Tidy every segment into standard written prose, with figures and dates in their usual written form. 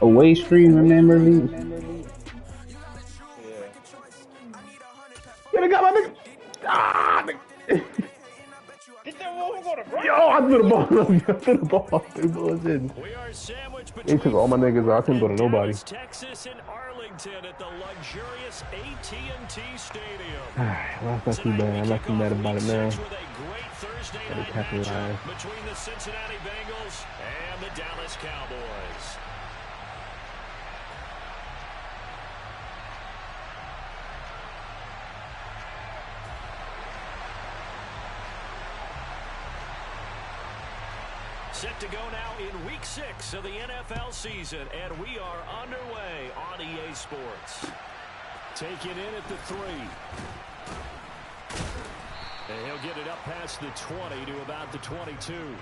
away stream, remember me? Yeah. Yeah, they got my nigga. Ah, nigga. Get that motherfucker on the Yo, break. I threw the ball up. I threw the ball off. They bullshitting. We are sandwiched They took between all my Fort niggas out. I Worth couldn't go to and nobody. Dallas, Texas, and Arlington at the luxurious AT&T Stadium. Well, that's not too Tonight bad. we I'm not kick too mad off about Week it 6 now. with a great Thursday Gotta night capitalize. matchup between the Cincinnati Bengals and the Dallas Cowboys. Set to go now in Week 6 of the NFL season, and we are underway on EA Sports. Take it in at the 3. And he'll get it up past the 20 to about the 22.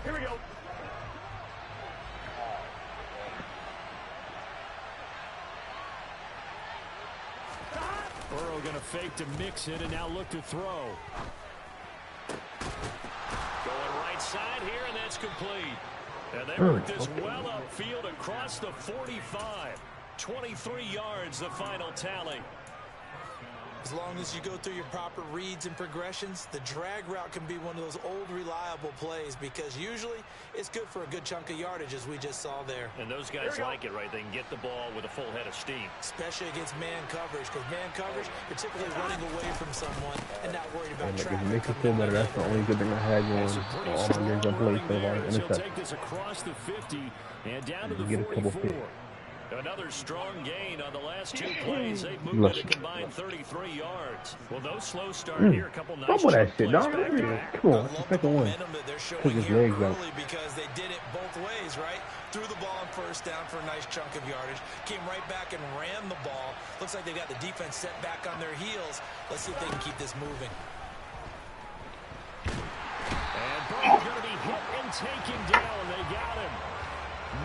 Here we go. Burrow going to fake to mix it and now look to throw. Going right side here, and that's complete. And they work this well upfield across the 45. 23 yards, the final tally. As long as you go through your proper reads and progressions, the drag route can be one of those old reliable plays because usually it's good for a good chunk of yardage as we just saw there. And those guys like it, right? They can get the ball with a full head of steam. Especially against man coverage, because man coverage, you're typically running away from someone and not worried about traffic. It makes it feel better. That's the only good thing I had going on all my games I played so far. He'll take this across the 50 and down to the 44. Another strong gain on the last 2 plays. They've moved it a combined 33 yards. Well, no slow start here. A couple nice that shit, plays dog. back to back. Come on, the second one. Took his legs out. Because they did it both ways, right? Threw the ball on first down for a nice chunk of yardage. Came right back and ran the ball. Looks like they got the defense set back on their heels. Let's see if they can keep this moving. And Burrow's going to be hit and taken down. They got him.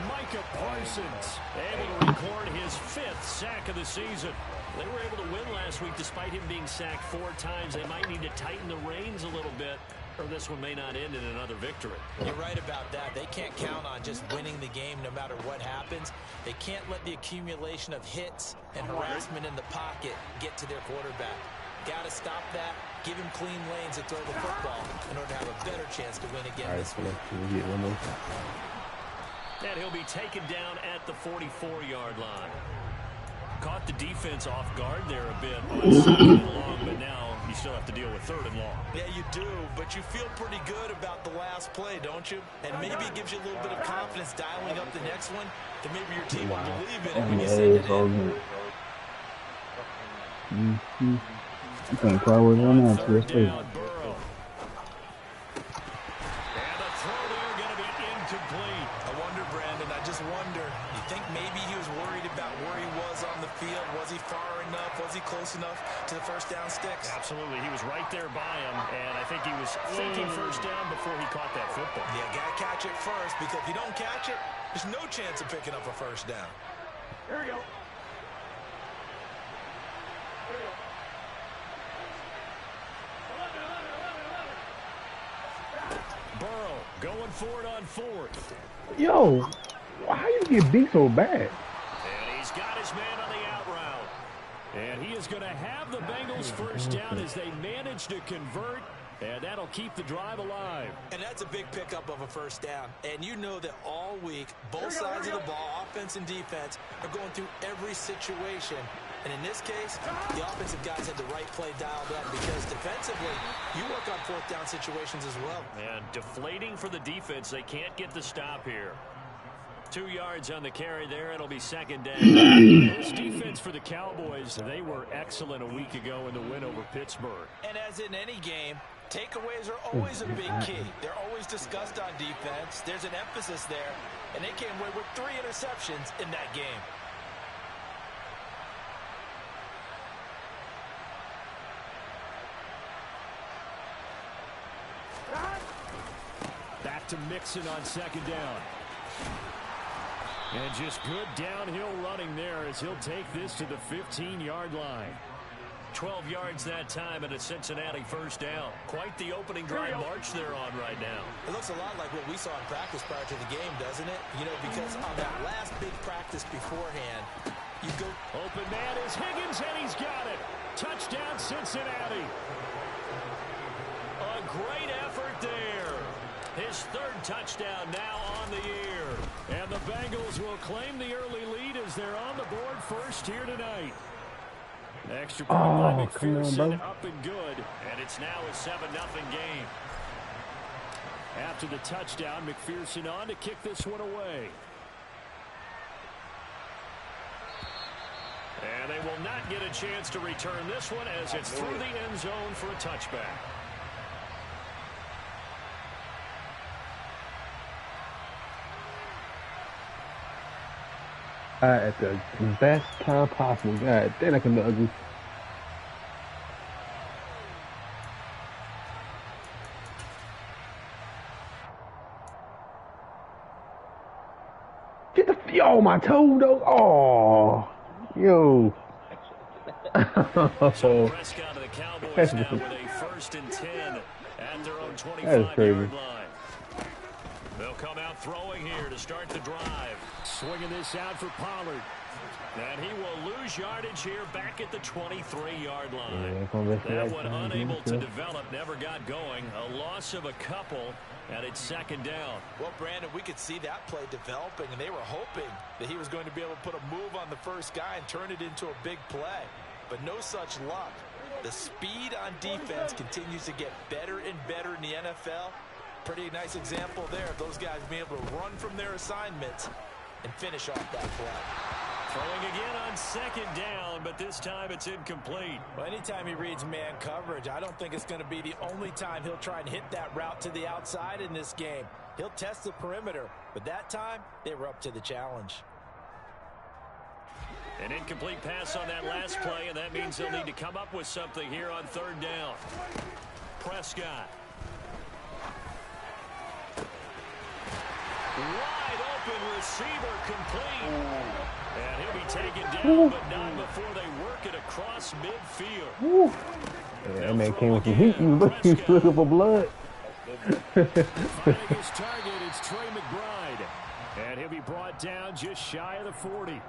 Micah Parsons able to record his 5th sack of the season. They were able to win last week despite him being sacked 4 times. They might need to tighten the reins a little bit, or this one may not end in another victory. You're right about that. They can't count on just winning the game no matter what happens. They can't let the accumulation of hits and harassment in the pocket get to their quarterback. Got to stop that. Give him clean lanes to throw the football in order to have a better chance to win again this week. And he'll be taken down at the 44-yard line. Caught the defense off guard there a bit on 2nd and long, but now you still have to deal with 3rd and long. Yeah, you do, but you feel pretty good about the last play, don't you? And maybe it gives you a little bit of confidence dialing up the next one, that maybe your team will believe in it when you send it in. You can't cry with one out to Down, Burrow. And the throw there going to be incomplete. I wonder, Brandon, I just wonder, you think maybe he was worried about where he was on the field? Was he far enough? Was he close enough to the first down sticks? Absolutely. He was right there by him, and I think he was thinking first down before he caught that football. Yeah, got to catch it first, because if you don't catch it, there's no chance of picking up a first down. Here we go. Burrow going for it on 4th. Yo, how you get beat so bad? And he's got his man on the out route. And he is going to have the Bengals first down as they manage to convert. And that'll keep the drive alive. And that's a big pickup of a first down. And you know that all week, both sides of the ball, offense and defense, are going through every situation. And in this case, the offensive guys had the right play dialed up because defensively, you work on 4th down situations as well. And deflating for the defense. They can't get the stop here. 2 yards on the carry there. It'll be 2nd down. This defense for the Cowboys, they were excellent a week ago in the win over Pittsburgh. And as in any game, takeaways are always a big key. They're always discussed on defense. There's an emphasis there. And they came away with 3 interceptions in that game. Back to Mixon on 2nd down. And just good downhill running there as he'll take this to the 15-yard line. 12 yards that time and a Cincinnati first down. Quite the opening drive march they're on right now. It looks a lot like what we saw in practice prior to the game, doesn't it? You know, because on that last big practice beforehand, you go... Open man is Higgins, and he's got it. Touchdown, Cincinnati. A great effort there. His third touchdown now on the year. And the Bengals will claim the early lead as they're on the board first here tonight. Extra point by McPherson, up and good. And it's now a 7-0 game. After the touchdown, McPherson on to kick this one away. And they will not get a chance to return this one as it's through the end zone for a touchback. At the best time possible. God, then I can look ugly. Get the my toe though. Oh, yo. So Prescott of the Cowboys now with a 1st and 10 at their own 25-yard line. They'll come out throwing here to start the drive. Swinging this out for Pollard. And he will lose yardage here back at the 23-yard line. That one unable to develop, never got going. A loss of a couple, and it's 2nd down. Well, Brandon, we could see that play developing, and they were hoping that he was going to be able to put a move on the first guy and turn it into a big play. But no such luck. The speed on defense continues to get better and better in the NFL. Pretty nice example there of those guys being able to run from their assignments and finish off that play. Throwing again on 2nd down, but this time it's incomplete. Well, anytime he reads man coverage, I don't think it's going to be the only time he'll try and hit that route to the outside in this game. He'll test the perimeter, but that time they were up to the challenge. An incomplete pass on that last play, and that means they'll need to come up with something here on 3rd down. Prescott. Wide open receiver complete. And he'll be taken down, but not before they work it across midfield. Yeah, that man came with some heat. He was looking for blood. Finding his target, it's Trey McBride. And he'll be brought down just shy of the 40.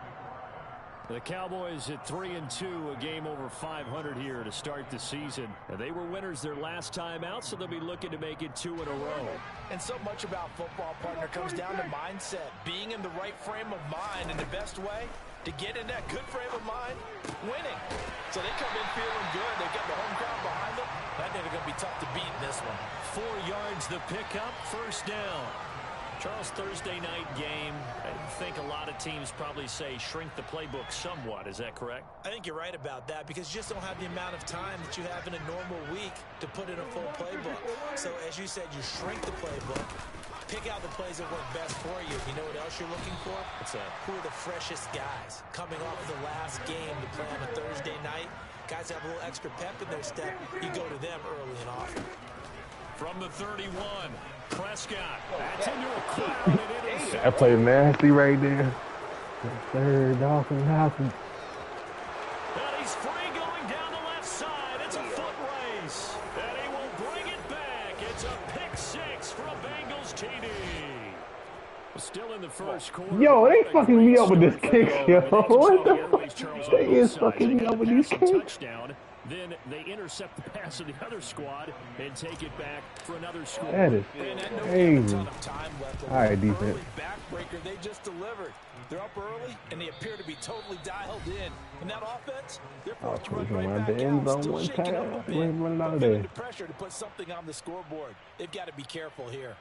The Cowboys at 3-2, a game over 500 here to start the season. And they were winners their last time out, so they'll be looking to make it 2 in a row. And so much about football, partner, comes down to mindset. Being in the right frame of mind, and the best way to get in that good frame of mind, winning. So they come in feeling good. They get the home crowd behind them. I think they're going to be tough to beat in this one. 4 yards the pickup, 1st down. Charles, Thursday night game, I think a lot of teams probably say shrink the playbook somewhat. Is that correct? I think you're right about that because you just don't have the amount of time that you have in a normal week to put in a full playbook. So as you said, you shrink the playbook, pick out the plays that work best for you. You know what else you're looking for? What's that? Who are the freshest guys coming off the last game to play on a Thursday night? Guys have a little extra pep in their step. You go to them early and often. From the 31, Prescott. That's into a crowd and intercepted. That play nasty right there. 3rd down from Hopkins. And he's free going down the left side. It's a foot race. And he will bring it back. It's a pick 6 for a Bengals TD. Still in the first quarter. Yo, they fucking me up with this kick, yo. What the fuck? They is fucking me up with these kicks. Touchdown. Then they intercept the pass of the other squad and take it back for another score. That is crazy. All right, defense. Backbreaker they just delivered. They're up early, and they appear to be totally dialed in. And that offense, they're forced to run right back out. Still shaking up a bit, but feeling the pressure to put something on the scoreboard. They've got to be careful here.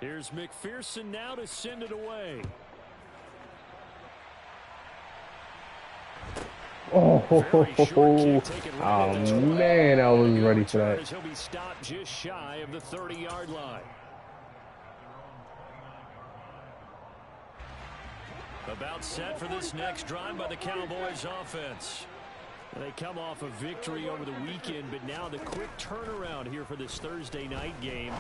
Here's McPherson now to send it away. Man, I was ready for that. He'll be stopped just shy of the 30-yard line. About set for this next drive by the Cowboys offense. They come off a victory over the weekend, but now the quick turnaround here for this Thursday night game.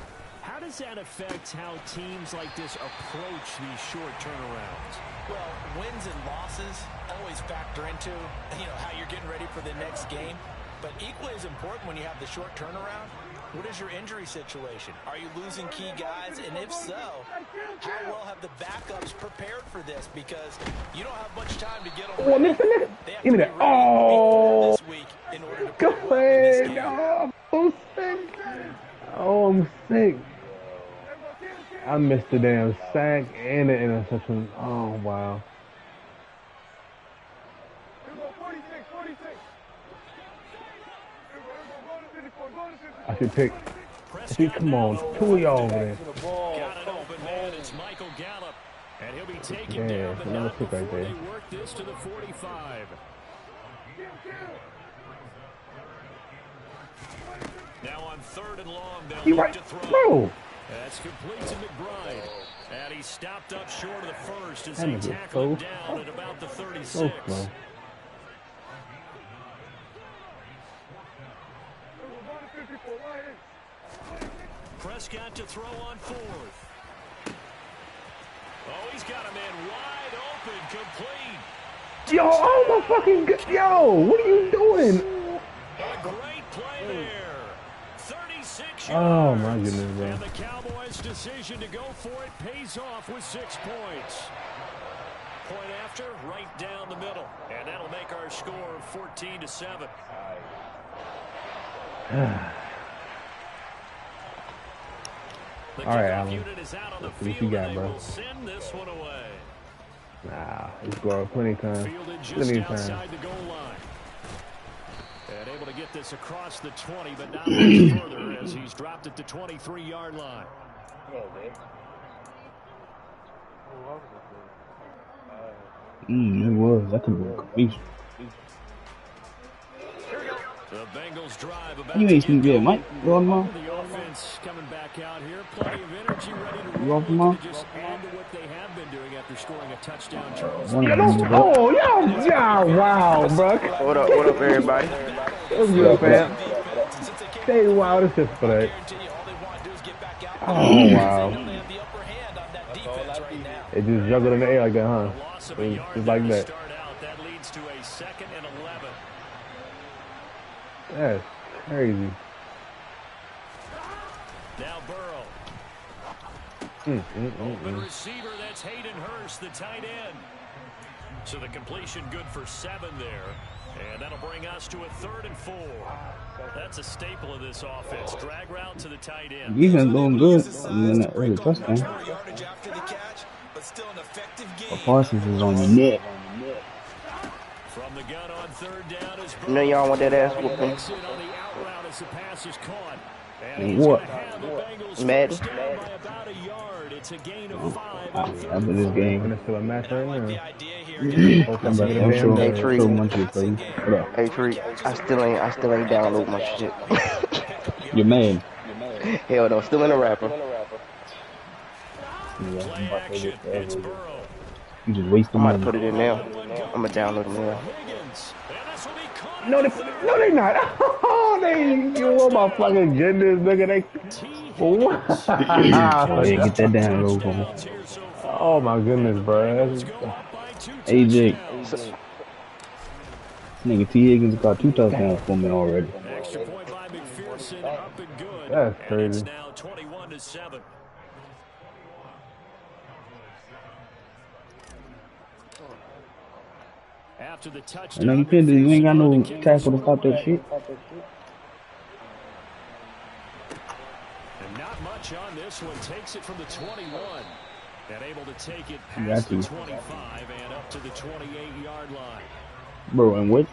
How does that affect how teams like this approach these short turnarounds? Well, wins and losses always factor into, how you're getting ready for the next game. But equally as important when you have the short turnaround, what is your injury situation? Are you losing key guys? And if so, how well have the backups prepared for this? Because you don't have much time to get on. Oh, listen, give me that. Oh, this week in order to go play ahead. Oh, I'm so sick. Oh, I'm sick. I missed the damn sack and the interception. Oh, wow. I should pick. See, come on, two of y'all over there. Got an open man. It's Michael Gallup, and he'll be taken Yeah, down, but another not pick before right there. they work this to the 45. Now on 3rd and long, they'll You look right, to throw. bro. That's complete to McBride, and he stopped up short of the first as That they nigga tackle him so down at about the 36. So slow. Prescott to throw on 4th. Oh, he's got a man wide open, complete. Yo, oh my fucking god. Yo, what are you doing? A great play there. 36 yards. Oh my goodness, bro. And the Cowboys' decision to go for it pays off with 6 points. Point after, right down the middle. And that'll make our score 14-7. All right, Alan. What you got, bro? Send this one away. Nah, he's scored plenty of time. Fielded just Plenty of outside time. the goal line. And able to get this across the 20, but not much further as he's dropped it to 23-yard line. It was. That could be a completion. The Bengals drive about You ain't seen yet, Mike. You on tomorrow? the offense coming back out here. Plenty of energy ready to You roll. off tomorrow? Looking to just add to what they have been doing after scoring a touchdown, Charles. One Yeah, of them don't, moved up. oh, yeah, wow, bro. What up, everybody? What's good, fam? Stay wild assist for that. Oh, wow. It just juggled in the air like that, huh? Loss of a It's yard just there like to that. start out. That leads to a 2nd and 11. That's crazy. Now Burrow. Open receiver, that's Hayden Hurst, the tight end. So the completion good for 7 there. And that'll bring us to a 3rd and 4. That's a staple of this offense. Drag route to the tight end. Defense doing good. I mean, that early touchdown. Parsons is on your neck. From the gun on 3rd down is You know y'all want that ass whooping. Makes it on the out route as the pass is caught. And And he's what? gonna have the Bengals Madden. first down by about a yard. It's a gain of 5 on 3rd After this And game, it's still a match right now. I'm sure Hey, Tree. much you play. What up? Hey, Tree, I still ain't download my shit. You're mad. Hell no, still in the rapper. Yeah, play I'm about to action. get that. It's Burrow. You just wasting I might money. put it in now. I'm gonna download it now. Higgins. And this will be caught. No, they not. Oh, oh my fucking goodness, nigga. They. What? Oh, yeah, get that down low for me. Oh my goodness, bro. Hey, Jake. Nigga, T. Higgins got 2 touchdowns for me already. Extra point by McPherson, up and good. That's And it's crazy. now 21-7. After the I touchdown, know you can't do. You ain't got no tackle to stop that shit. and not much on this one. Takes it from the 21 and able to take it You past got the to. 25 and up to the 28-yard line. Bro, and what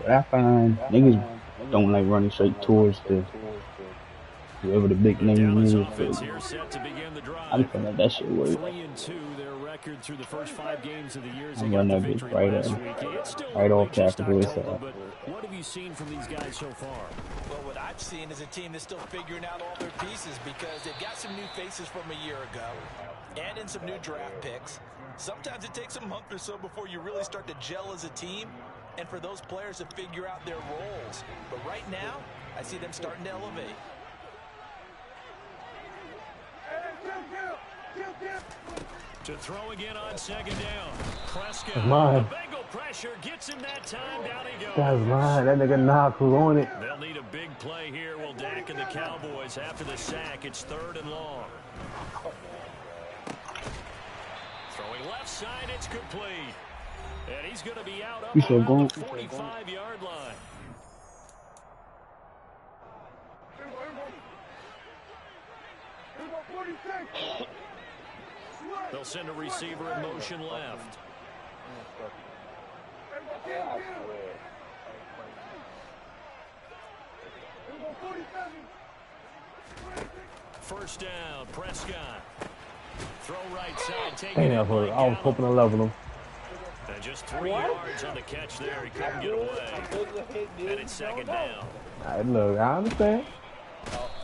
I find, niggas don't like running straight towards the whoever the big name Dallas is. offense here set to begin the drive. I feel like that shit work. 3-2, their record through the first 5 games of the year. As I'm they got running the that bitch victory right last up. week. It's still Right early, off just tackle, it's October, but what have you seen from these guys so far? Well, what I've seen is a team that's still figuring out all their pieces because they've got some new faces from a year ago and in some new draft picks. Sometimes it takes a month or so before you really start to gel as a team. and for those players to figure out their roles. But right now, I see them starting to elevate. To throw again on second down. Prescott. That's mine. The Bengal pressure gets him that time. Down he goes. That's mine. That nigga knock. Who's on it? They'll need a big play here. Will Dak and the Cowboys after the sack. It's 3rd and long. Throwing left side. It's complete. And he's going to be out up around the 45-yard line. They'll send a receiver in motion left. First down, Prescott. Throw right side, take it. Damn, I was hoping to level him. And just 3 yards on the catch there. He couldn't get away. And it's second down. Right, look, I understand.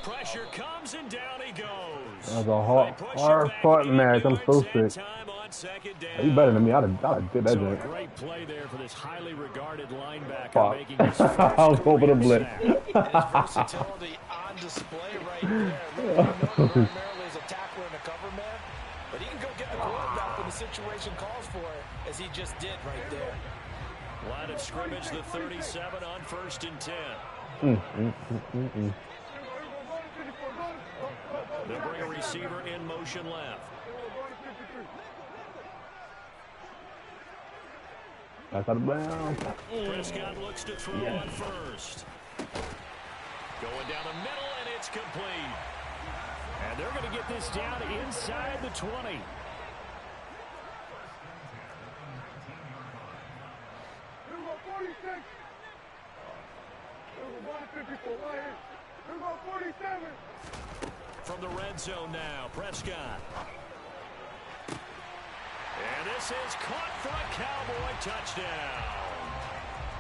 Pressure comes and down he goes. That was a hard-fought match. I'm so sick. You better than me. I'd have did that joint. Great play there for this highly regarded linebacker. Fuck. Making his first I was hoping to blitz. His versatility on display right there. Primarily as a tackler and a cover man, but he can go get the quarterback when the situation calls for it, as he just did right there. Line of scrimmage, the 37 on 1st and 10. They'll bring a receiver in motion left. Back out of bounds. Prescott looks to throw on first. Going down the middle, and it's complete. And they're going to get this down inside the 20. From the red zone now, Prescott. And this is caught for a Cowboy touchdown.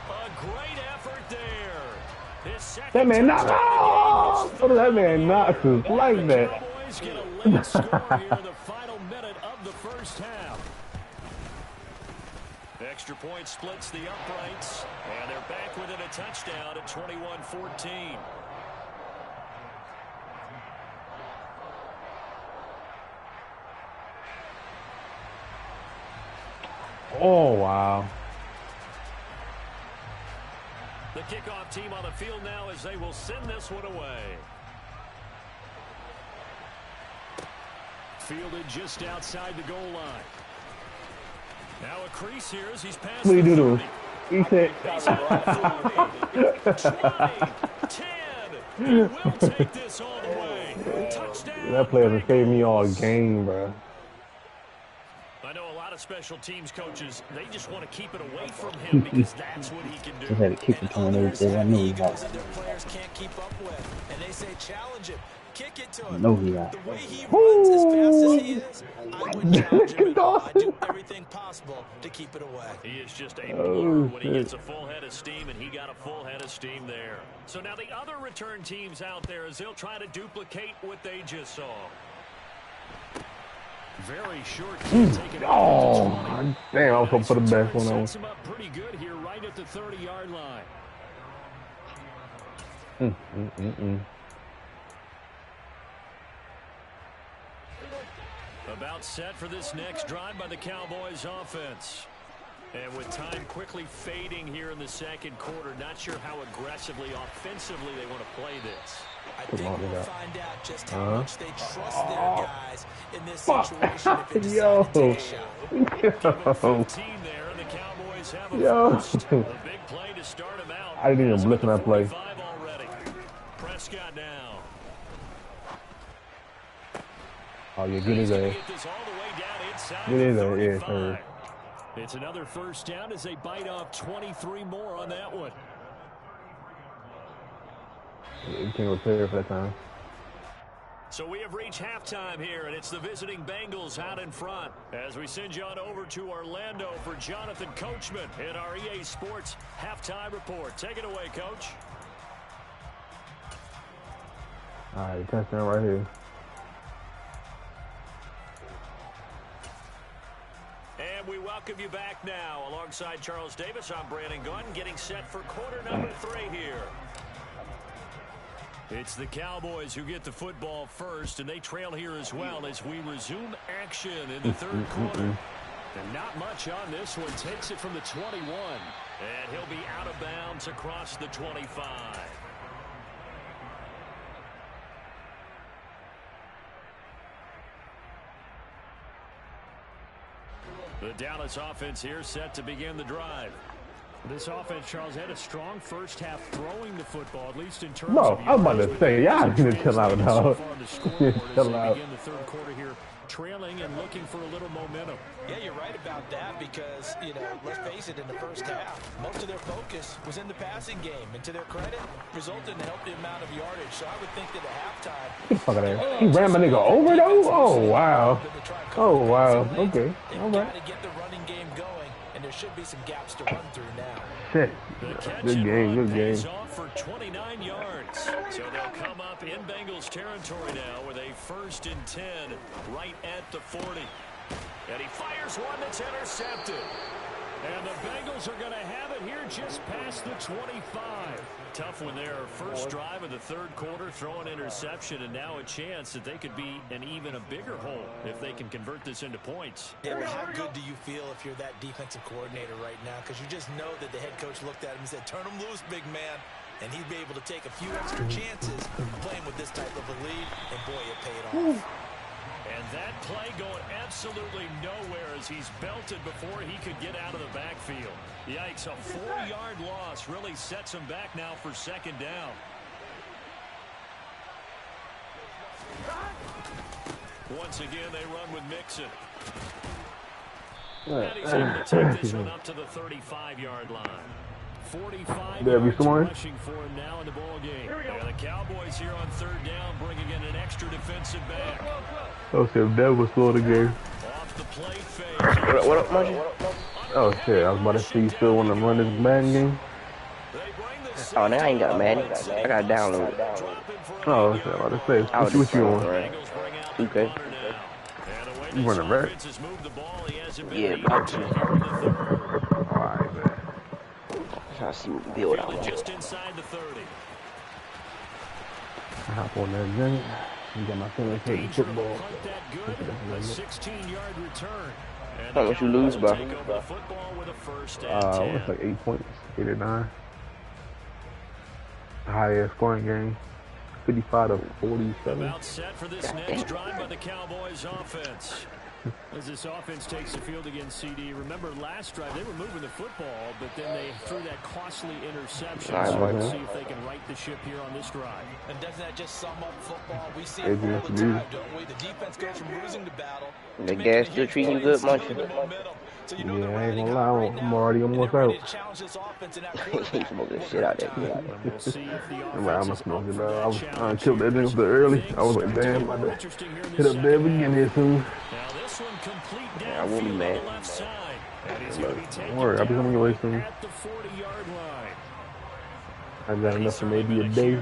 A great effort there. His second That man knocked touchdown. What did that man knock us like that? Cowboys get a late score here in the final minute of the first half. Extra point splits the uprights, and they're back within a touchdown at 21-14. Oh, wow. The kickoff team on the field now as they will send this one away. Fielded just outside the goal line. Now a crease here as he's passed. What do you do to him? He said, 20, 10. He will take this all the way. Touchdown. that player has saved me all game, bro. I know a lot of special teams coaches, they just want to keep it away from him because that's what he can do. Just had a kick return everything. I knew he got Egos that their players can't keep up with, and they say challenge him, kick it to him. No, he got. The way he runs as fast as he is, I would challenge him. And I do everything possible to keep it away. He is just a blur when he gets a full head of steam, and he got a full head of steam there. So now the other return teams out there as they'll try to duplicate what they just saw. Very short. Oh, my damn. I was hoping for the best one. Sets him up pretty good here right at the 30-yard line. About set for this next drive by the Cowboys offense. And with time quickly fading here in the second quarter, not sure how aggressively, offensively they want to play this. I think we'll find out just how much they trust their guys in this situation if it decides to take a shot. 15 there, and the Cowboys have a first. A big play to start him out. I didn't even blitz on that play. Already. Prescott now. Oh, yeah, good as Get that. this all the way down inside Good as the that, yeah, 35. sir. It's another first down as they bite off 23 more on that one. You can't repair for that time. So we have reached halftime here, and it's the visiting Bengals out in front. As we send you on over to Orlando for Jonathan Coachman in our EA Sports Halftime Report. Take it away, Coach. All right, touchdown right here. And we welcome welcome you back now. Alongside Charles Davis, I'm Brandon Gunn, getting set for quarter number 3 here. It's the Cowboys who get the football first, and they trail here as well as we resume action in the third quarter. And not much on this one. Takes it from the 21, and he'll be out of bounds across the 25. The Dallas offense here set to begin the drive. This offense, Charles, had a strong first half throwing the football, at least in terms of... I'm about to say, y'all need to chill out, dog. Chill out. Begin the third quarter here, trailing and looking for a little momentum. Yeah, you're right about that because, you know, let's face it, in the first half, most of their focus was in the passing game. And to their credit, resulted in a healthy amount of yardage. So I would think that at halftime... Get the fuck out of there. He ran my nigga over, though? Oh, wow. Oh, wow. Okay. All right. Got to get the running game going. There should be some gaps to run through now. Shit. Good game, good game. Off for 29 yards. So they'll come up in Bengals territory now with a 1st and 10 right at the 40. And he fires one that's intercepted. And the Bengals are going to have it here just past the 25. Tough one there. First drive of the third quarter, throw an interception, and now a chance that they could be in even a bigger hole if they can convert this into points. Yeah, but how good do you feel if you're that defensive coordinator right now? Because you just know that the head coach looked at him and said, turn him loose, big man. And he'd be able to take a few extra chances playing with this type of a lead, and boy, it paid off. And that play going absolutely nowhere as he's belted before he could get out of the backfield. Yikes, a 4-yard loss really sets him back now for 2nd down. Once again, they run with Mixon. And he's able to take this one up to the 35-yard line. 45 yards rushing for him now in the ball game. And the Cowboys here on 3rd down, bringing in an extra defensive back. Oh shit, that was slow the game. Off the play fake. What up, Margie? Oh shit, I was about to see you still want to run this Madden game. Oh, now I ain't got Madden. I got to download it. Oh shit, I was about to say. What you on? Okay. You running red? Yeah, about to. Alright, man. Trying to see what build I want. Just inside the 30. I hop on that joint. You got my feelings hitting football. A 16-yard return. How much you lose by? It's like 8 points, 8 or 9. Highest scoring game, 55 to 47. About set for this next drive by the Cowboys offense. As this offense takes the field against CD, remember last drive they were moving the football, but then they threw that costly interception. So we'll see if they can right the ship here on this drive. And doesn't that just sum up football? We see it all the time, don't we? The defense goes from losing the battle. The gas still treating you good, Munchie? Yeah, I ain't gonna lie, I'm already almost out. He smoked this shit out there. I'm gonna smoke it, dog. I killed that nigga so early. I was like, damn, I'm about to hit up there again here soon. Yeah, I won't be mad. Don't worry, I'll be coming your way soon. I got enough for maybe a day,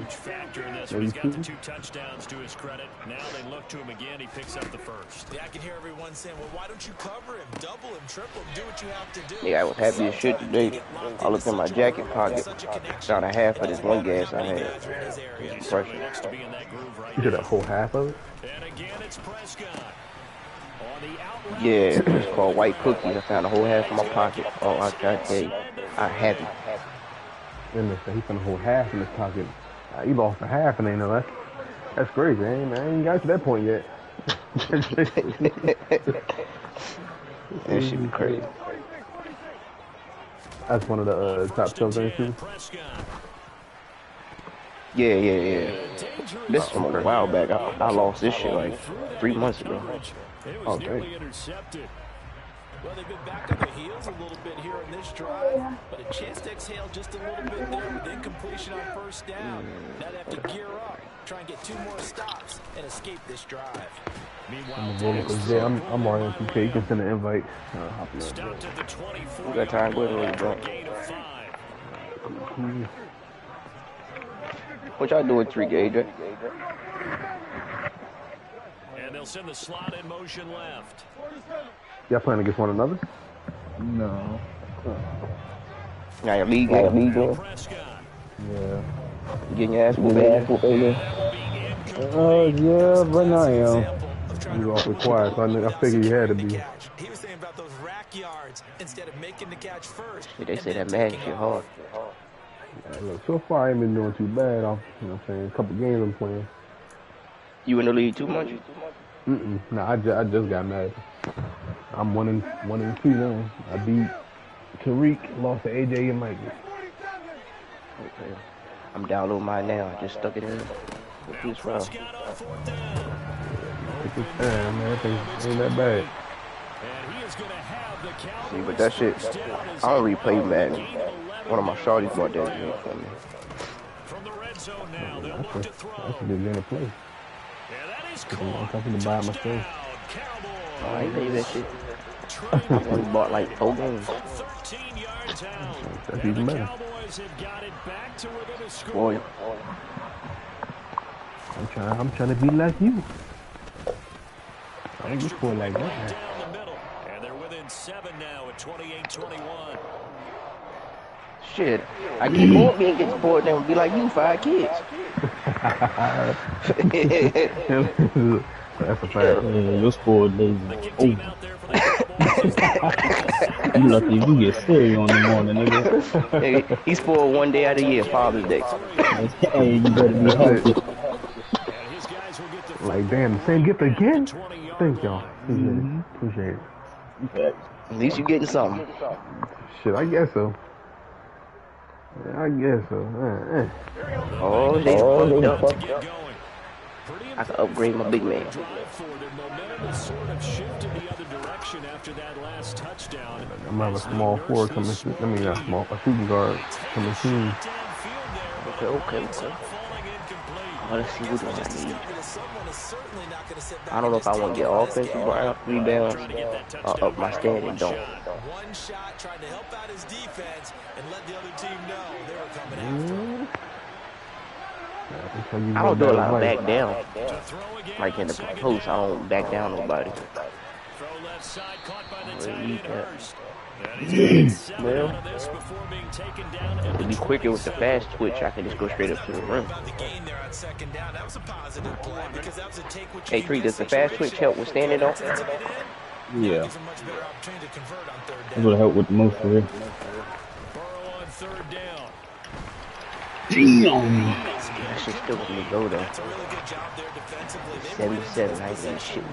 maybe 2. 2 touchdowns to his credit. Now they look to him again. He picks up the first. Yeah, I can hear everyone saying, well, why don't you cover him, double him, triple him, do what you have to do. Yeah, I was happy as shit today. I looked in my jacket pocket, found a half of this one gas I had. Pressure. You did a whole half of it? And again, it's Prescott. Yeah, it's called white cookies. I found a whole half in my pocket. Oh, I tell you, I have it. Then they say he found a whole half in his pocket. He lost a half and ain't know that's crazy. I ain't got to that point yet. That should be crazy. That's one of the top 12 things too. Yeah. This is from a while back. I lost this shit like 3 months ago. Oh, dang. Well, they've been back on their heels a little bit here in this drive, but a chance to exhale just a little bit there with incompletion on first down. Now they have to gear up, try and get 2 more stops, and escape this drive. Meanwhile, I'm already on 2K. You can send an invite. Stopped at the 24. You got time? Go ahead, bro. What y'all doing 3K, AJ? And they'll send the slot in motion left. Y'all playing against one another? No. Now your league game. Yeah. Getting your ass whooped, baby. Yeah, but I am. You was awfully quiet, so I figured you had to be. He was thinking about those rack yards instead of making the catch first. Yeah, they say that man shit hard. Yeah, look, so far I ain't been doing too bad off, you know what I'm saying, a couple games I'm playing. You in the league too much? Nah, I just got mad. I'm 1-2 now. I beat Tariq, lost to AJ and Mike. Okay. I'm downloading mine now. I just stuck it in. This round. Take this time, man. That thing ain't that bad. See, but that shit, I don't really play Madden. One of my shorties bought that game for me. That's a good game to play. I'm talking to buy it myself. Oh, I ain't pay that shit. I only bought like 4 games. That's even better. Boy. I'm trying to be like you. I ain't just for like that. And they're within 7 now at 28-21. Shit, I keep on being get spoiled and be like you, 5 kids. That's a fact. Yeah, your spoiled days is over. You lucky if you get cereal in the morning, nigga. Hey, he spoiled 1 day out of the year, Father's Day. Hey, you better be happy. Like, damn, the same gift again? Thank y'all. Appreciate it. At least you getting something. Shit, I guess so. Yeah, I guess so. Oh, they fucked up. I can upgrade my big man. I'm gonna have a small forward coming soon. I mean, not small, a shooting guard coming soon. Okay. Let's see what I need. I don't know if I want to get offensive rebounds or up my standing dunk. One shot trying to help out his defense and let the other team know they were coming after him. I don't do a lot of back down. Like in the post, I don't back down nobody. Well, to be quicker with the fast twitch, I can just go straight up to the rim. Hey, Tree, does the fast twitch help with standing on? Yeah. That's what helped with the most for real. Damn. That shit still gonna go though. 77, I ain't gonna shit.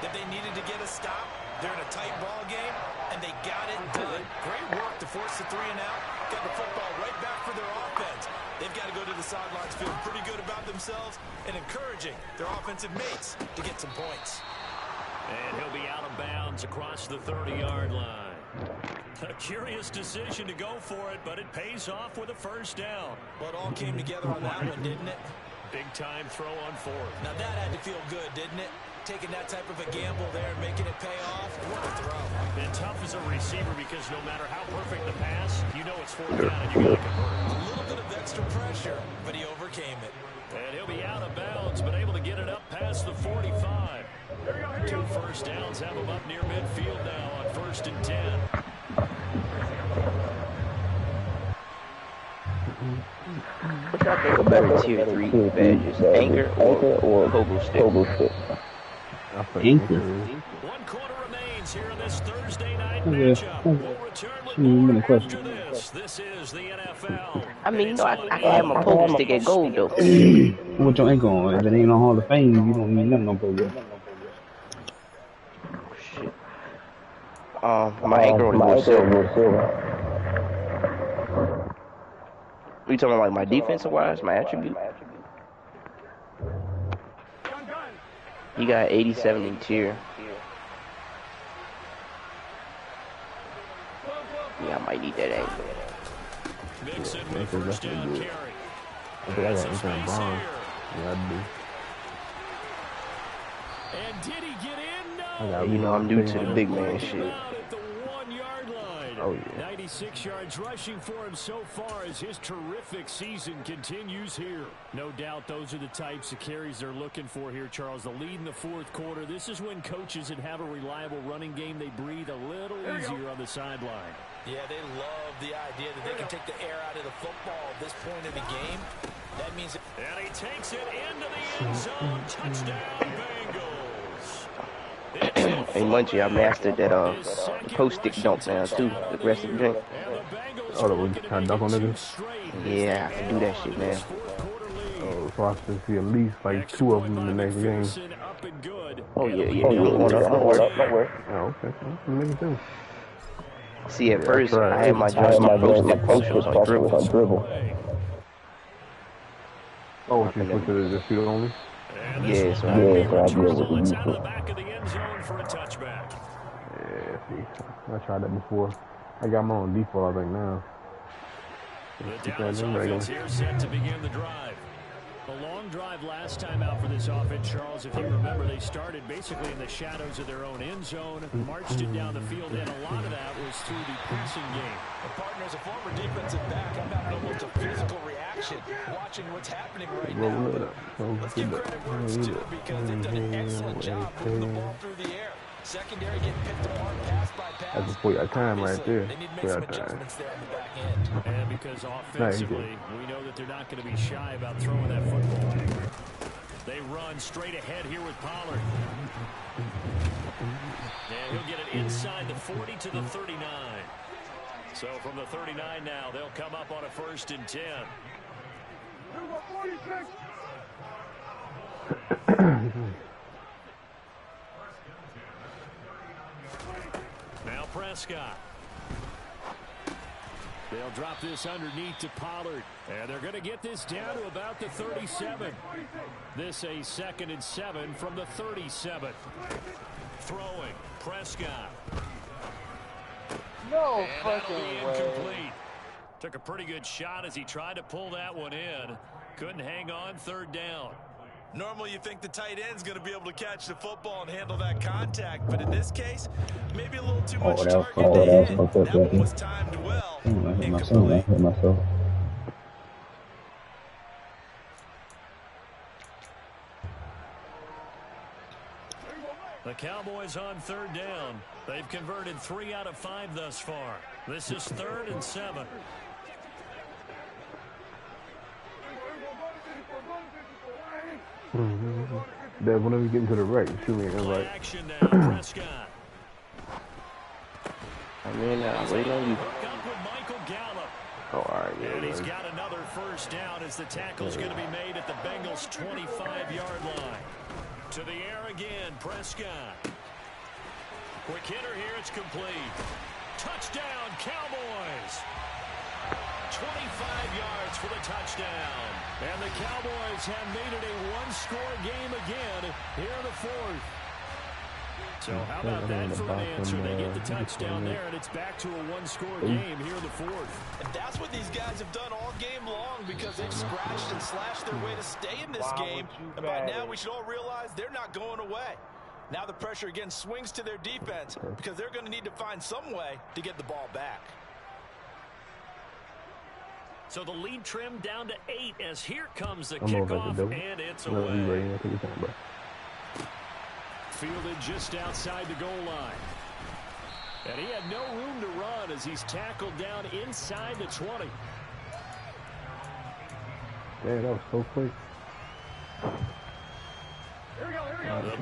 That they needed to get a stop. They're in a tight ball game, and they got it done. Great work to force the 3 and out. Got the football right back for their offense. They've got to go to the sidelines feeling pretty good about themselves and encouraging their offensive mates to get some points. And he'll be out of bounds across the 30-yard line. A curious decision to go for it, but it pays off with a first down. Well, it all came together on that one, didn't it? Big-time throw on 4th. Now that had to feel good, didn't it? Taking that type of a gamble there and making it pay off. What a throw. Been tough as a receiver because no matter how perfect the pass, you know it's 4th down and you got to convert. A little bit of extra pressure, but he overcame it. And he'll be out of bounds, but able to get it up past the 45. 2 first downs have him up near midfield now on 1st and 10. What y'all think about tier 3 badges? Anchor or Pogo stick? Anchor. 1 quarter remains here in this Thursday night Okay. matchup. We'll return with more after this. This is the NFL. I mean, you know, I can have my Pogo stick at gold though. What your anchor on? If it ain't on Hall of Fame, you don't need nothing on Pogo. Shit. My anchor only was silver. You talking about like my defensive wise, my attribute? He got 87 in tier. Yeah, I might need that angle. Mixon with first down carry. I think I got anything wrong. Yeah, I do. And did he get in? I No. got You know, I'm new to the big man shit. At the 1-yard line. Oh, yeah. 96 yards rushing for him so far as his terrific season continues here. No doubt those are the types of carries they're looking for here, Charles. The lead in the fourth quarter. This is when coaches that have a reliable running game, they breathe a little easier on the sideline. Yeah, they love the idea that they can take the air out of the football at this point in the game. That means... And he takes it into the end zone. Touchdown, Bengals. Hey, Munchie, I mastered that the post-stick dunk now, too. The aggressive drink. Oh, the one trying to dunk on niggas? Yeah, I can do that shit, man. Oh, so I should see at least like 2 of them in the next game. Oh, yeah. Don't worry. Oh, okay. Maybe too. See, at first, I had my post was on dribble. Oh, you switched to the shoot only? Yeah, so I out of the back of the end zone for a touchback. Yeah, see. I tried that before. I got my own default, I think, now. The Dallas offense here set to begin the drive. A long drive last time out for this offense, Charles. If you remember, they started basically in the shadows of their own end zone, marched it down the field, and a lot of that was through the passing game. The partner's a former defensive back. I'm having almost a physical reaction watching what's happening right now. Let's give credit where it's due because they've done an excellent job moving the ball through the air. Secondary getting picked apart pass by pass. That's before your time right there. They need to make some adjustments there on the back end. And because offensively, we know that they're not going to be shy about throwing that football. They run straight ahead here with Pollard. And he'll get it inside the 40 to the 39. So from the 39 now, they'll come up on a 1st and 10. Now Prescott. They'll drop this underneath to Pollard. And they're going to get this down to about the 37. This a 2nd and 7 from the 37. Throwing. Prescott. No and fucking way. Incomplete. Took a pretty good shot as he tried to pull that one in. Couldn't hang on 3rd down. Normally you think the tight end's going to be able to catch the football and handle that contact, but in this case, maybe a little too much target to hit. That one was timed well. I hit myself. The Cowboys on 3rd down. They've converted 3 out of 5 thus far. This is 3rd and 7. That whenever you get into the right, shoot me in right. Action now, Prescott. I mean, wait on you. Oh, all right, yeah. And he's got another 1st down as the tackle's going to be made at the Bengals' 25-yard line. To the air again, Prescott. Quick hitter here, it's complete. Touchdown, Cowboys. 25 yards for the touchdown. And the Cowboys have made it a one-score game again here in the 4th. So how about that for an answer? They get the touchdown there, and it's back to a one-score game here in the 4th. And that's what these guys have done all game long because they've scratched and slashed their way to stay in this game. And by now, we should all realize they're not going away. Now the pressure again swings to their defense because they're going to need to find some way to get the ball back. So the lead trimmed down to 8 as here comes the kickoff, and it's away. Fielded just outside the goal line. And he had no room to run as he's tackled down inside the 20. Man, that was so quick.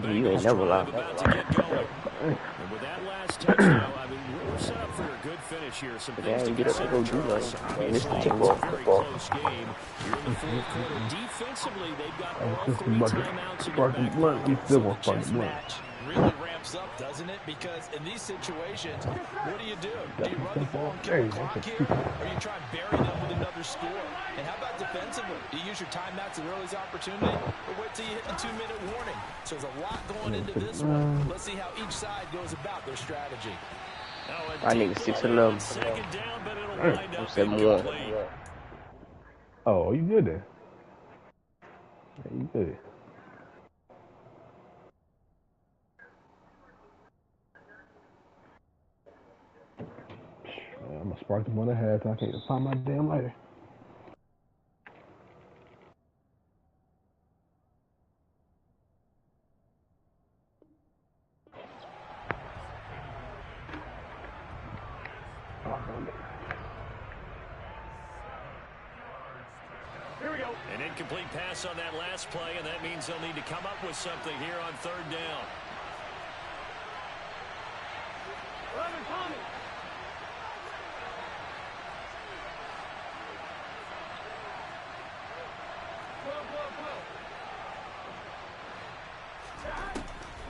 You ain't never lied. About to get going. And with that last touchdown, I mean, we're set up for a good finish here. Some things to consider, Charles. Obviously, it's a very close game. Here in the 4th quarter, defensively, they've got all 3 timeouts in the back. This match really ramps up, doesn't it? Because in these situations, what do? Do you run the ball and kill the clock here? Or you try and bury them with another score? And how about defensively? Do you use your timeouts at earliest opportunity? Or wait till you hit the 2-minute warning? So there's a lot going into this one. Let's see how each side goes about their strategy. I need a 6-11. I'm 7-1. Oh, you good then? Yeah, you good. I'm gonna spark them on the head so I can't even find my damn lighter. Here we go. An incomplete pass on that last play, and that means they'll need to come up with something here on third down.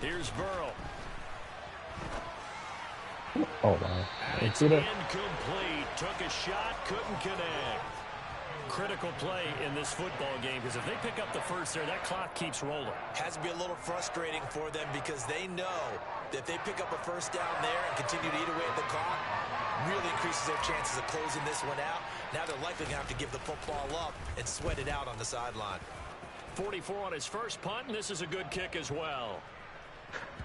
Here's Burrow. Oh, wow. It's incomplete. Took a shot, couldn't connect. Critical play in this football game, because if they pick up the first there, that clock keeps rolling. Has to be a little frustrating for them because they know that if they pick up a first down there and continue to eat away at the clock, really increases their chances of closing this one out. Now they're likely going to have to give the football up and sweat it out on the sideline. 44 on his first punt, and this is a good kick as well.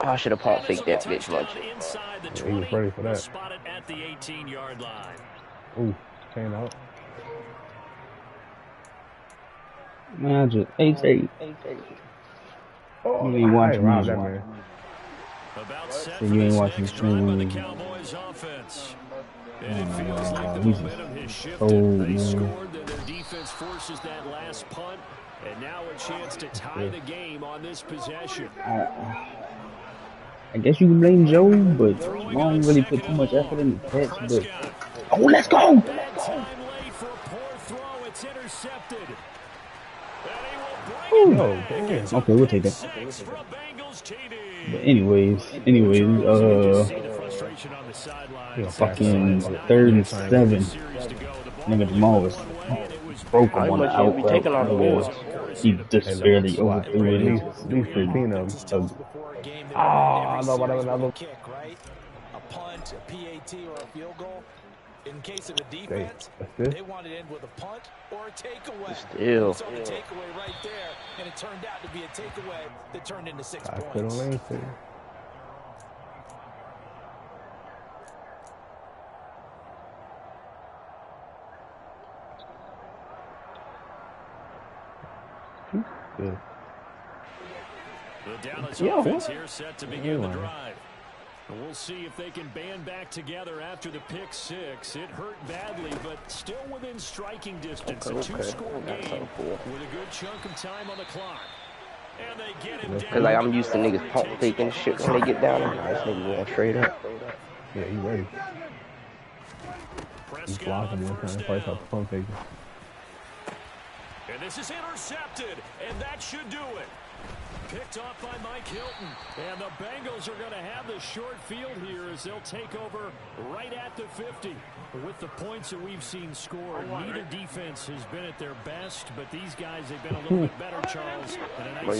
Oh, I should have pump faked that bitch much. Inside the 20, he was ready for that. spotted at the 18-yard line. Ooh, came out. Man, I just ate. Oh, You ain't watching wow, these that ones. man. About set So for you ain't this watching next the drive by the stream. Cowboys offense. And it feels like the he's momentum has shifted. old, They man. scored, then their defense forces that last punt. And now a chance to tie the game on this possession. I guess you can blame Joey, but I don't really put too much effort in the catch. But oh, let's go! Bad time late for a poor throw. It's intercepted. Oh, damn. Okay, we'll take that. But anyways, fucking 3rd and 7. Nigga Jamal was broke him on the How much you be taking on the boards? He just barely overthrew it. At least 15 of them. I know what another kick, right? A punt, a PAT, or a field goal. In case of the defense, they wanted to end with a punt or a takeaway. Still. So the takeaway right there, and it turned out to be a takeaway that turned into 6 points. Good. The Dallas offense here set to begin the drive. And we'll see if they can band back together after the pick six. It hurt badly, but still within striking distance. A two-score game with a good chunk of time on the clock. And they get him down. Cause like I'm used to niggas pump faking shit when they get down there. Nah, this nigga going straight up. Yeah, he ready. He's blocking one time, probably start pump faking. And this is intercepted, and that should do it. Picked off by Mike Hilton. And the Bengals are going to have the short field here as they'll take over right at the 50. With the points that we've seen scored, neither defense has been at their best, but these guys, they've been a little bit better, Charles. And a nice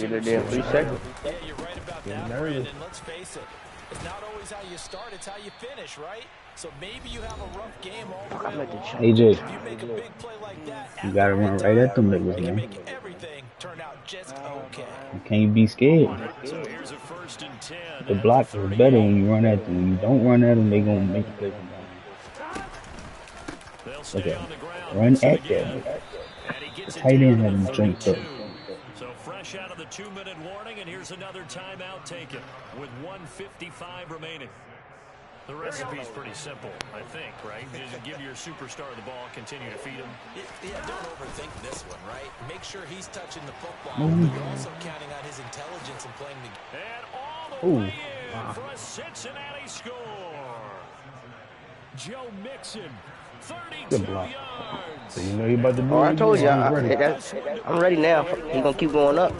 3 seconds. Yeah, you're right about that, Brandon. Let's face it. It's not always how you start, it's how you finish, right? So maybe you have a rough game all the way along. AJ, If you make a big play like that, you gotta run right at them niggas, you man. make everything turn out just okay. You can't be scared. So here's a 1st and 10. The block is better when you run at them. When you don't run at them, they gonna make a play from down. Okay, run at them. The tight end had him jumped up. So fresh out of the 2-minute warning, and here's another timeout taken with 1:55 remaining. The recipe's pretty simple, I think, right? Just give your superstar the ball, continue to feed him. Yeah, don't overthink this one, right? Make sure he's touching the football, but you're also counting on his intelligence in playing the game. And all the way in for a Cincinnati score. Joe Mixon, 32 yards. So you know you about to do Oh, I it. told you, I'm ready now. He gonna keep going up.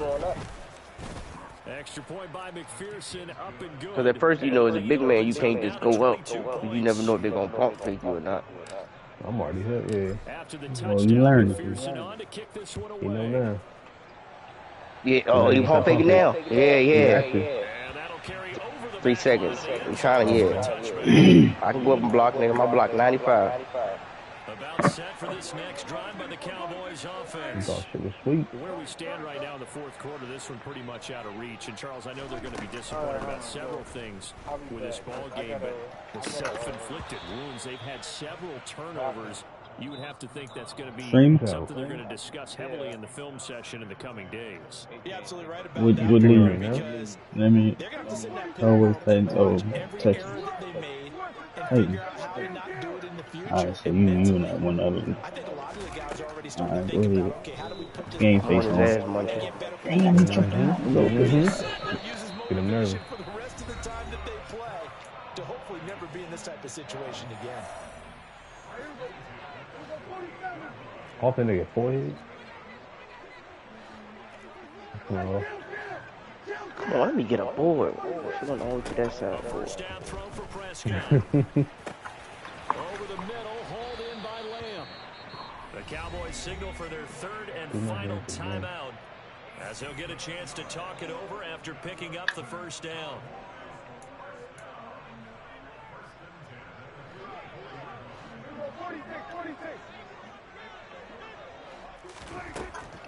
Extra point by McPherson, up and good. Cause at first, you know, as a big man, you can't just go up. You never know if they're gonna pump fake you or not. I'm already hit, yeah. After the Well, you learned. McPherson on to kick this one away. You know now. Yeah, oh, he pump faking now. Yeah. And that'll carry over the 3 seconds. I'm trying to, I can go up and block, nigga. My block 95. About set for this next drive by the Cowboys offense. Thought shit was sweet. Where we stand right now in the fourth quarter, this one pretty much out of reach. And, Charles, I know they're going to be disappointed about several things with this ball game, but the self-inflicted wounds, they've had several turnovers. You would have to think that's going to be something they're going to discuss heavily in the film session in the coming days. You're absolutely right about Would that. leave. Because Let me they're going to have to sit in that always say, every Texas. error that they made and Hey. figure out how to not do it in the future. Alright, so And you mentally, not one other. I think a lot of the guys are already starting Alright, to go think ahead. about, okay, how do we put this Game on face his on. ass and munching. get better for Damn, he jumped out. Go Mhm. uses Get him nervous. motivation for the rest of the time that they play to hopefully never be in this type of situation again. Often they get 4 hits. Come on, Come on, let me get a board. She's going all to that side. First down throw for Prescott. Over the middle, hauled in by Lamb. The Cowboys signal for their third and final timeout as they'll get a chance to talk it over after picking up the first down.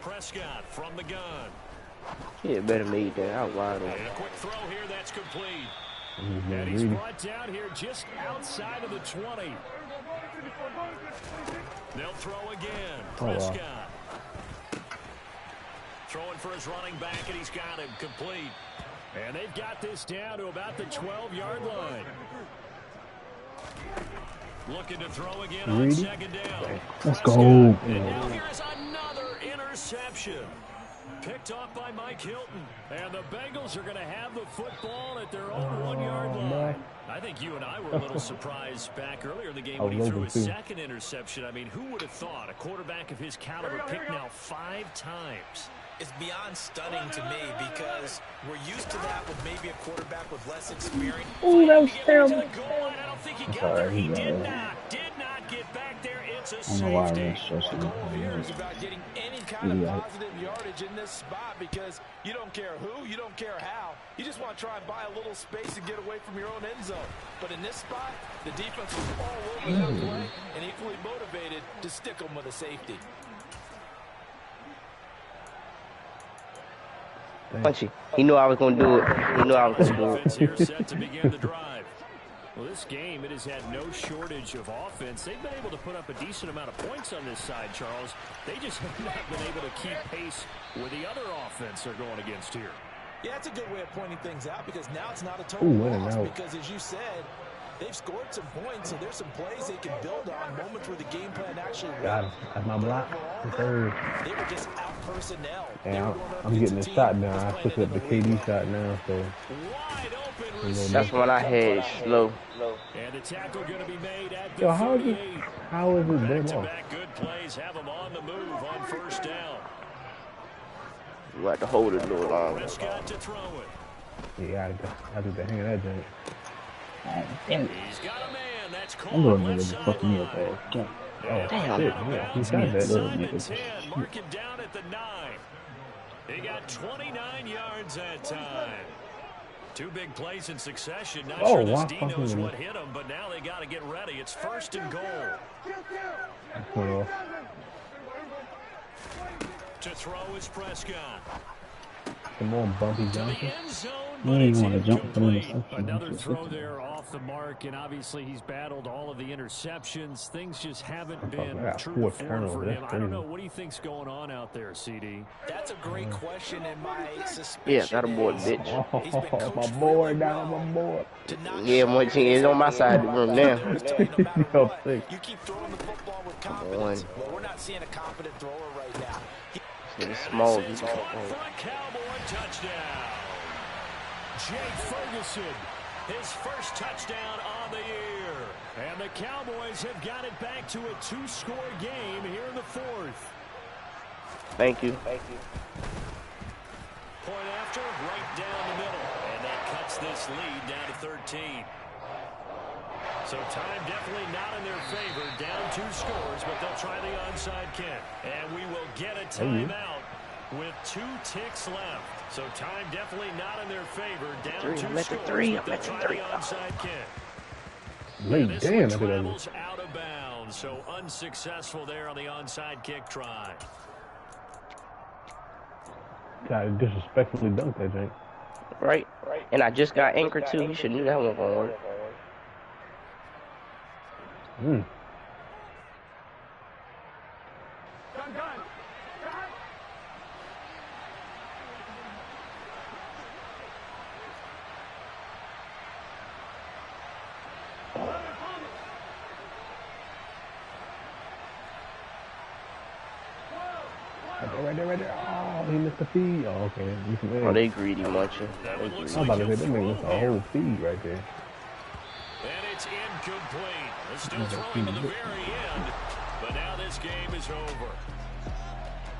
Prescott from the gun. Yeah, better make that out wide open. And a quick throw here that's complete. Mhm, And he's greedy. brought down here just outside of the 20. They'll throw again. Oh, wow. Prescott. Throwing for his running back, and he's got him complete. And they've got this down to about the 12-yard line. Looking to throw again on Greedy. second down. Let's Prescott. go. And now here's another interception. Picked off by Mike Hilton. And the Bengals are going to have the football at their own 1-yard line. man. I think you and I were a little surprised back earlier in the game I when he was threw his too. second interception. I mean, who would have thought a quarterback of his caliber picked now 5 times? It's beyond stunning to me because we're used to that with maybe a quarterback with less experience. Ooh, that was To get terrible. to the goal line. I don't think he got sorry, there. He he got did it. not get back there. It's a I don't know why I safety. ran stretching. The goal here is about getting any kind of Yeah. positive yardage in this spot because you don't care who, you don't care how. You just want to try and buy a little space and get away from your own end zone. But in this spot, the defense was all over their play and equally motivated to stick them with a safety. Punchy. He knew I was going to do it. He knew I was going to do Offense it. here set to begin the drive. Well, this game, it has had no shortage of offense. They've been able to put up a decent amount of points on this side, Charles. They just have not been able to keep pace with the other offense they're going against here. Yeah, that's a good way of pointing things out because now it's not a total Ooh, in and loss out. because, as you said, they've scored some points, so there's some plays they can build on, moments where the game plan actually Got him. worked. That's my block. The third. They were just out personnel. Yeah, I'm getting the shot now. I switched up the KD shot now, so Wide open little receiver. That's when I had slow. And the tackle going to be made at the yo, how is 38. it? How is it dead off? Back-to-back good plays have them on the move on first down. You have to hold it a little longer. Prescott to throw it. Yeah, I do the hang of that joint. Damn it. He's got a man. That's I'm caught going left to fuck me up, sideline. Damn. Oh, Damn. shit. Yeah, he got that. Inside the nigga. 10, mark him down at the 9. He got 29 yards that time. 2 big plays in succession. Not Oh, sure this wow, D knows fucking- what hit him, but now they got to get ready. It's first and goal. That's one off. To throw is Prescott. Come on, Bumpy To the Johnson. end zone, You but ain't it's wanna jump for the incomplete. interception. Another That's throw what- there off the mark, and obviously he's battled all of the interceptions. Things just haven't I been got true 4 to form turnovers. for That's him. I don't know. crazy. What do you think's going on out there, CD? That's a great question, and my suspicion Yeah, got a board, is bitch. he's been Oh, my coached boy really down, well my boy. to not Yeah, show Munchie is on my side of the room now. No matter what, Sick. you keep throwing the football with confidence. But we're not seeing a confident thrower right now. It's small. This is caught for a Cowboy touchdown. Jake Ferguson, his first touchdown on the year. And the Cowboys have got it back to a 2-score game here in the 4th. Thank you. Point after, right down the middle. And that cuts this lead down to 13. So time definitely not in their favor. Down 2 scores, but they'll try the onside kick. And we will get a timeout with 2 ticks left. So time definitely not in their favor. Down 2 I'm at the scores, 3, but they'll I'm at the try 3. the onside kick. Late, This damn, one I did that. travels out of bounds. down, so unsuccessful there on the onside kick try. God, disrespectfully dunked that drink. Right. And I just got anchored too. You should knew that one gonna work. Right there. Oh, he missed the feed. Oh, okay. Oh, they greedy munching. I was about to say, they missed a whole feed right there. And it's incomplete. They're still throwing to the very end, but now this game is over.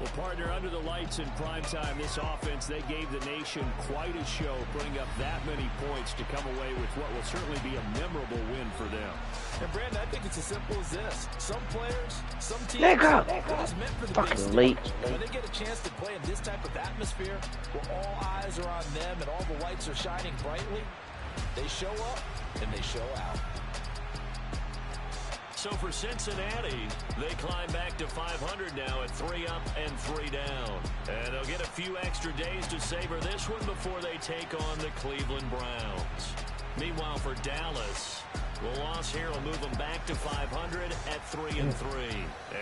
Well, partner, under the lights in primetime, this offense, they gave the nation quite a show, putting up that many points to come away with what will certainly be a memorable win for them. And, Brandon, I think it's as simple as this. Some players, some teams, Nigga! they're just meant for the big Fucking late. stage. When they get a chance to play in this type of atmosphere, where all eyes are on them and all the lights are shining brightly, they show up and they show out. So for Cincinnati, they climb back to 500 now at 3 up and 3 down. And they'll get a few extra days to savor this one before they take on the Cleveland Browns. Meanwhile, for Dallas, the loss here will move them back to 500 at 3 and 3.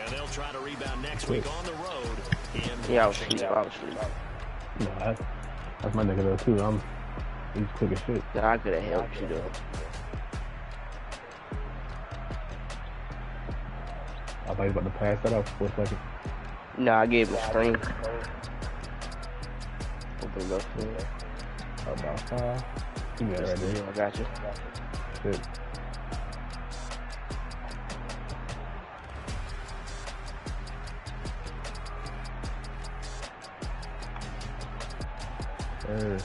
And they'll try to rebound next week on the road in Washington. No, that's my nigga though too. He's quick as shit. Nah, I could have helped you though. I thought he was about to pass that off for a second. Nah, I gave him a screen. Open it up for him. About 5. You got it right there. I got you. Shit. There.